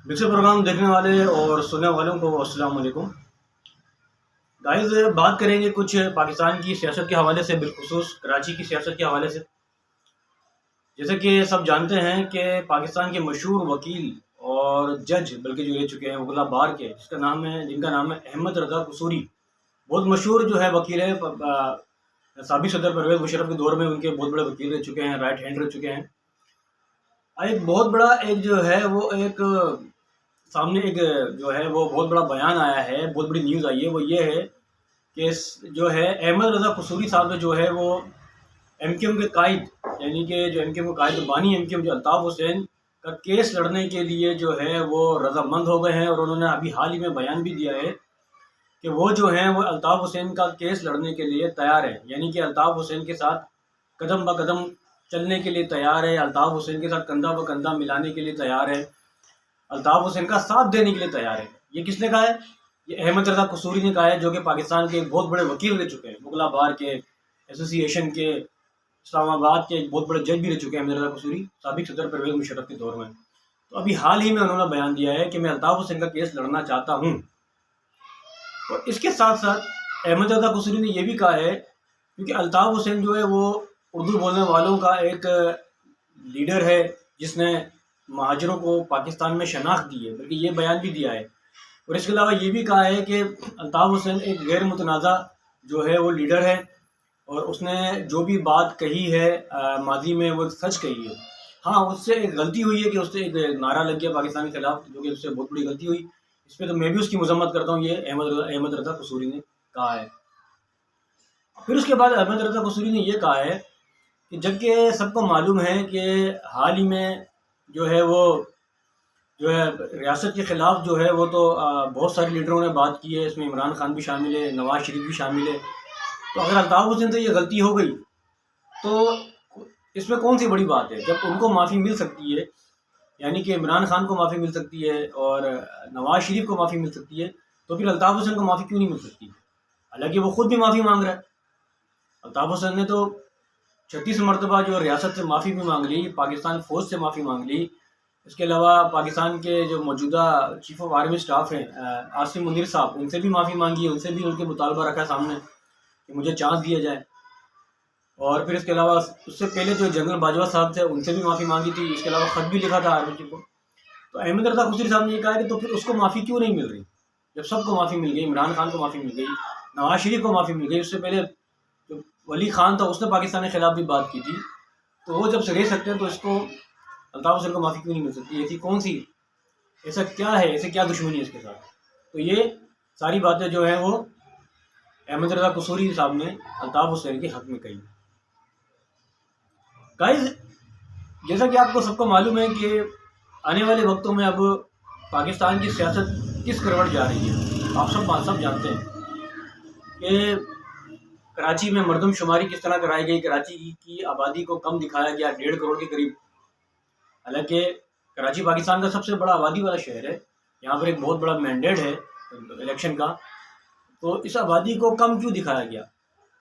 Mixer programme देखने वाले और सुनने वालों को अस्सलाम वालेकुम। गाइस, बात करेंगे कुछ पाकिस्तान की सियासत के हवाले से, बिलखुसूस कराची की सियासत के हवाले से। जैसे कि सब जानते हैं कि पाकिस्तान के मशहूर वकील और जज बल्कि जो रह चुके हैं वकला बार के, जिनका नाम है अहमद रज़ा कसूरी। बहुत मशहूर जो है वकील है। साबिक सदर परवेज़ मुशर्रफ के दौर में उनके बहुत बड़े वकील रह चुके हैं, राइट हैंड रह चुके हैं। एक बहुत बड़ा एक जो है वो एक सामने एक जो है वो बहुत बड़ा बयान आया है, बहुत बड़ी न्यूज़ आई है। वो ये है कि जो है अहमद रज़ा कसूरी साहब जो है वो एमक्यूएम के कायद, यानी कि जो एमक्यूएम के कायद बानी एमक्यूएम जो अल्ताफ़ हुसैन का केस लड़ने के लिए जो है वो रज़ामंद हो गए हैं। और उन्होंने अभी हाल ही में बयान भी दिया है कि वो जो हैं वो अल्ताफ़ हुसैन का केस लड़ने के लिए तैयार है, यानी कि अल्ताफ़ हुसैन के साथ कदम ब कदम चलने के लिए तैयार है, अल्ताफ़ हुसैन के साथ कंधा ब कंधा मिलाने के लिए तैयार है, अल्ताफ़ हुसैन का साथ देने के लिए तैयार है। ये किसने कहा है? ये अहमद रज़ा कसूरी ने कहा है, जो कि पाकिस्तान के एक बहुत बड़े वकील रह चुके हैं, मुगला बार के, एसोसिएशन के, इस्लामाबाद के एक बहुत बड़े जज भी रह चुके हैं अहमद रज़ा कसूरी, साबिक सदर परवेज़ मुशर्रफ के दौर में। तो अभी हाल ही में उन्होंने बयान दिया है कि मैं अल्ताफ़ हुसैन का केस लड़ना चाहता हूँ। और इसके साथ साथ अहमद रज़ा कसूरी ने यह भी कहा है, क्योंकि अल्ताफ़ हुसैन जो है वो उर्दू बोलने वालों का एक लीडर है जिसने महाजरों को पाकिस्तान में शनाख्त दी है, बल्कि ये बयान भी दिया है। और इसके अलावा ये भी कहा है कि अल्ताफ़ हुसैन एक गैर मुतनाज़ा जो है वो लीडर है, और उसने जो भी बात कही है माजी में वो सच कही है। हाँ, उससे एक गलती हुई है कि उससे एक नारा लग गया पाकिस्तान के खिलाफ, जो कि उससे बहुत बड़ी गलती हुई। इस पर तो मैं भी उसकी मजम्मत करता हूँ। ये अहमद रज़ा कसूरी ने कहा है। फिर उसके बाद अहमद रज़ा कसूरी ने यह कहा है कि जबकि सबको मालूम है कि हाल ही में जो है वो जो है रियासत के ख़िलाफ़ जो है वो तो बहुत सारे लीडरों ने बात की है, इसमें इमरान खान भी शामिल है, नवाज़ शरीफ भी शामिल है। तो अगर अल्ताफ़ हुसैन से ये गलती हो गई तो इसमें कौन सी बड़ी बात है? जब उनको माफ़ी मिल सकती है, यानी कि इमरान खान को माफ़ी मिल सकती है और नवाज़ शरीफ को माफ़ी मिल सकती है, तो फिर अल्ताफ़ हुसैन को माफ़ी क्यों नहीं मिल सकती? हालांकि वो ख़ुद भी माफ़ी मांग रहा है। अल्ताफ़ हुसैन ने तो 36 मरतबा जो रियासत से माफ़ी भी मांग ली, पाकिस्तान फ़ौज से माफ़ी मांग ली। इसके अलावा पाकिस्तान के जो मौजूदा चीफ ऑफ आर्मी स्टाफ हैं आसिम मुनीर साहब, उनसे भी माफ़ी मांगी है, उनसे भी उनके मुतालबा रखा सामने कि मुझे चांस दिया जाए। और फिर इसके अलावा उससे पहले जो जनरल बाजवा साहब थे, उनसे भी माफ़ी मांगी थी। इसके अलावा ख़त भी लिखा था आर्मी चीफ को। तो अहमद रज़ा कसूरी साहब ने ये कहा कि तो फिर उसको माफ़ी क्यों नहीं मिल रही, जब सबको माफ़ी मिल गई? इमरान खान को माफ़ी मिल गई, नवाज शरीफ को माफ़ी मिल गई, उससे पहले जो वली खान था उसने पाकिस्तान के ख़िलाफ़ भी बात की थी। तो वो जब से रह सकते हैं तो इसको अल्ताफ़ हुसैन को माफ़ी क्यों नहीं मिल सकती? ऐसी कौन सी, ऐसा क्या है, ऐसे क्या दुश्मनी है इसके साथ? तो ये सारी बातें जो हैं वो अहमद रज़ा कसूरी साहब ने अल्ताफ़ हुसैन के हक़ में कही। गाइस, जैसा कि आपको सबको मालूम है कि आने वाले वक्तों में अब पाकिस्तान की सियासत किस करवट जा रही है। आप सब जानते हैं कि कराची में मरदमशुमारी किस तरह कराई गई। कराची की आबादी को कम दिखाया गया, 1.5 करोड़ के करीब। हालांकि कराची पाकिस्तान का सबसे बड़ा आबादी वाला शहर है, यहाँ पर एक बहुत बड़ा मैंडेट है इलेक्शन का। तो इस आबादी को कम क्यों दिखाया गया?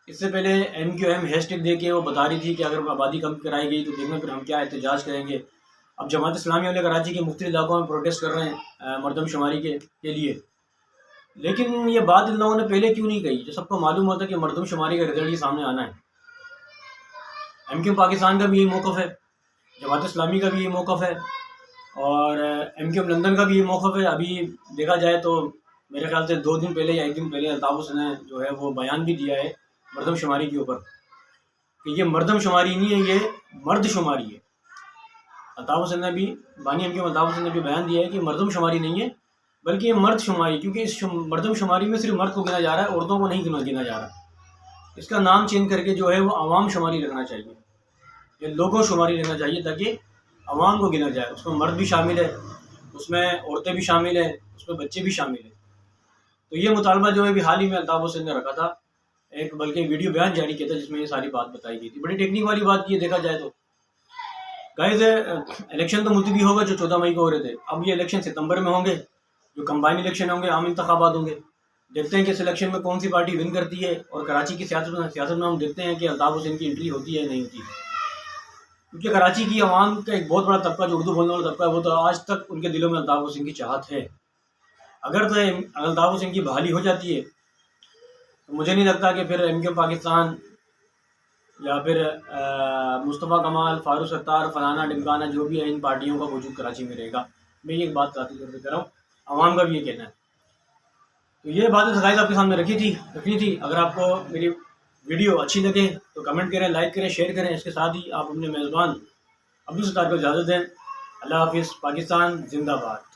इससे पहले एमक्यूएम हैशटैग दे के वो बता रही थी कि अगर आबादी कम कराई गई तो देखना फिर हम क्या एहतजाज करेंगे। अब जमात इस्लामी वाले कराची के मुख्तलिफ इलाकों में प्रोटेस्ट कर रहे हैं मरदमशुमारी के लिए। लेकिन ये बात इन लोगों ने पहले क्यों नहीं कही, जो सबको मालूम होता है कि मरदमशुमारी का रिजल्ट ही सामने आना है। एमक्यूएम पाकिस्तान का भी यही मौक़िफ़ है, जमात इस्लामी का भी यही मौक़िफ़ है, और एमक्यूएम लंदन का भी ये मौक़िफ़ है। अभी देखा जाए तो मेरे ख्याल से 2 दिन पहले या 1 दिन पहले अल्ताफ़ हुसैन ने जो है वो बयान भी दिया है मरदमशुमारी के ऊपर कि ये मरदमशुमारी नहीं है, ये मर्दशुमारी है। अल्ताफ़ हुसैन ने भी, बानी एमक्यूएम अल्ताफ़ हुसैन ने भी बयान दिया है कि मरदमशुमारी नहीं है बल्कि ये मर्दशुमारी, क्योंकि इस मरदमशुमारी में सिर्फ मर्द को गिना जा रहा है, औरतों को नहीं गिना जा रहा। इसका नाम चेंज करके जो है वो आवाम शुमारी रखना चाहिए, ये लोगों शुमारी रखना चाहिए, ताकि आवाम को गिना जाए। उसमें मर्द भी शामिल है, उसमें औरतें भी शामिल हैं, उसमें बच्चे भी शामिल हैं। तो ये मुतालबा जो है अभी हाल ही में अल्ताफ़ हुसैन ने रखा था, एक बल्कि वीडियो बयान जारी किया था जिसमें ये सारी बात बताई गई थी। बड़ी टेक्निक वाली बात की देखा जाए तो। गाइस, इलेक्शन तो मुलतवी होगा जो 14 मई को हो रहे थे, अब ये इलेक्शन सितंबर में होंगे, जो कंबाइन इलेक्शन होंगे, आम इंतखाबात होंगे। देखते हैं कि इस इलेक्शन में कौन सी पार्टी विन करती है, और कराची की सियासत में हम देखते हैं कि अल्ताफ़ हुसैन की एंट्री होती है नहीं होती। کیونکہ کراچی کی عوام کا ایک بہت بڑا طبقہ جو اردو بولنے والا طبقہ ہے وہ تو آج تک ان کے دلوں میں الطاف حسین کی چاہت ہے. اگر تو الطاف حسین کی بحالی ہو جاتی ہے تو مجھے نہیں لگتا کہ پھر ایم کیو پاکستان یا پھر مصطفیٰ کمال، فاروق ستار، فلانا ڈمکانا جو بھی ہے ان پارٹیوں کا وجود کراچی میں رہے گا. میں یہ ایک بات ذاتی طور پہ کر رہا ہوں، عوام کا بھی یہ کہنا ہے. تو یہ باتیں سقائز آپ کے سامنے رکھنی تھی. اگر آپ کو میری ویڈیو اچھی لگے تو کمنٹ کریں، لائک کریں، شیئر کریں. اس کے ساتھ ہی آپ اپنے میزبان عبدالستار کو اجازت دیں. اللہ حافظ. پاکستان زندہ باد.